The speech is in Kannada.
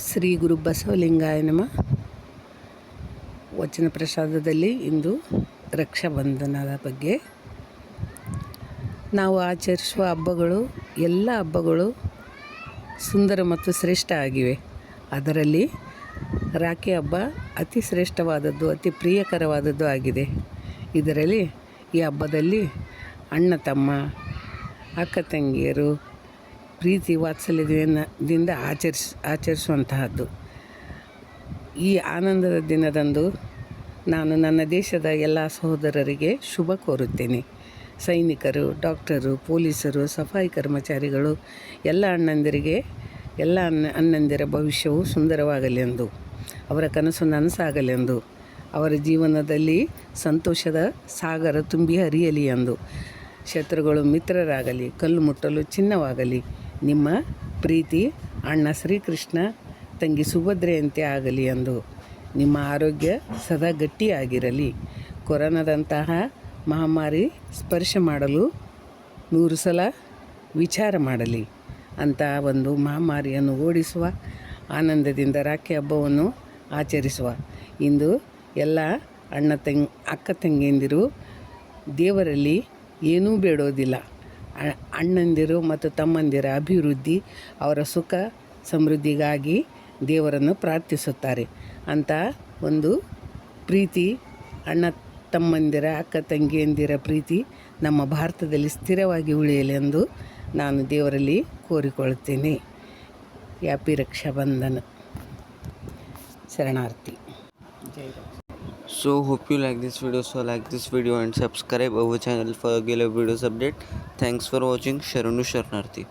ಶ್ರೀ ಗುರು ಬಸವಲಿಂಗಾಯ ನಮಃ. ವಚನ ಪ್ರಸಾದದಲ್ಲಿ ಇಂದು ರಕ್ಷಾಬಂಧನದ ಬಗ್ಗೆ ನಾವು ಆಚರಿಸುವ ಹಬ್ಬಗಳು, ಎಲ್ಲ ಹಬ್ಬಗಳು ಸುಂದರ ಮತ್ತು ಶ್ರೇಷ್ಠ ಆಗಿವೆ. ಅದರಲ್ಲಿ ರಾಖಿ ಹಬ್ಬ ಅತಿ ಶ್ರೇಷ್ಠವಾದದ್ದು, ಅತಿ ಪ್ರಿಯಕರವಾದದ್ದು ಆಗಿದೆ. ಇದರಲ್ಲಿ ಈ ಹಬ್ಬದಲ್ಲಿ ಅಣ್ಣ ತಮ್ಮ, ಅಕ್ಕ ತಂಗಿಯರು ಪ್ರೀತಿ ವಾತ್ಸಲ್ಯದಿಂದ ಆಚರಿಸುವಂತಹದ್ದು. ಈ ಆನಂದದ ದಿನದಂದು ನಾನು ನನ್ನ ದೇಶದ ಎಲ್ಲ ಸಹೋದರರಿಗೆ ಶುಭ ಕೋರುತ್ತೇನೆ. ಸೈನಿಕರು, ಡಾಕ್ಟರು, ಪೊಲೀಸರು, ಸಫಾಯಿ ಕರ್ಮಚಾರಿಗಳು, ಎಲ್ಲ ಅಣ್ಣಂದಿರಿಗೆ, ಎಲ್ಲ ಅಣ್ಣಂದಿರ ಭವಿಷ್ಯವು ಸುಂದರವಾಗಲೆಂದು, ಅವರ ಕನಸು ನನಸಾಗಲೆಂದು, ಅವರ ಜೀವನದಲ್ಲಿ ಸಂತೋಷದ ಸಾಗರ ತುಂಬಿ ಹರಿಯಲಿ ಎಂದು, ಶತ್ರುಗಳು ಮಿತ್ರರಾಗಲಿ, ಕಲ್ಲು ಮುಟ್ಟಲು ಚಿನ್ನವಾಗಲಿ, ನಿಮ್ಮ ಪ್ರೀತಿ ಅಣ್ಣ ಶ್ರೀಕೃಷ್ಣ, ತಂಗಿ ಸುಭದ್ರೆಯಂತೆ ಆಗಲಿ ಎಂದು, ನಿಮ್ಮ ಆರೋಗ್ಯ ಸದಾ ಗಟ್ಟಿಯಾಗಿರಲಿ, ಕೊರೋನಾದಂತಹ ಮಹಾಮಾರಿ ಸ್ಪರ್ಶ ಮಾಡಲು 100 ಸಲ ವಿಚಾರ ಮಾಡಲಿ ಅಂತ ಒಂದು ಮಹಾಮಾರಿಯನ್ನು ಓಡಿಸುವ ಆನಂದದಿಂದ ರಾಖಿ ಹಬ್ಬವನ್ನು ಆಚರಿಸುವ. ಇಂದು ಎಲ್ಲ ಅಕ್ಕ ತಂಗಿಯಂದಿರು ದೇವರಲ್ಲಿ ಏನೂ ಬೇಡೋದಿಲ್ಲ. ಅಣ್ಣಂದಿರು ಮತ್ತು ತಮ್ಮಂದಿರ ಅಭಿವೃದ್ಧಿ, ಅವರ ಸುಖ ಸಮೃದ್ಧಿಗಾಗಿ ದೇವರನ್ನು ಪ್ರಾರ್ಥಿಸುತ್ತಾರೆ. ಅಂತ ಒಂದು ಪ್ರೀತಿ, ಅಣ್ಣ ತಮ್ಮಂದಿರ, ಅಕ್ಕ ತಂಗಿಯಂದಿರ ಪ್ರೀತಿ ನಮ್ಮ ಭಾರತದಲ್ಲಿ ಸ್ಥಿರವಾಗಿ ಉಳಿಯಲೆಂದು ನಾನು ದೇವರಲ್ಲಿ ಕೋರಿಕೊಳ್ಳುತ್ತೇನೆ. ಹ್ಯಾಪಿ ರಕ್ಷಾಬಂಧನ. ಶರಣಾರ್ಥಿ. ಜೈ Ram. So hope you like this video. So like this video and subscribe our channel for regular videos update. Thanks for watching. Sharanu Sharanarthi.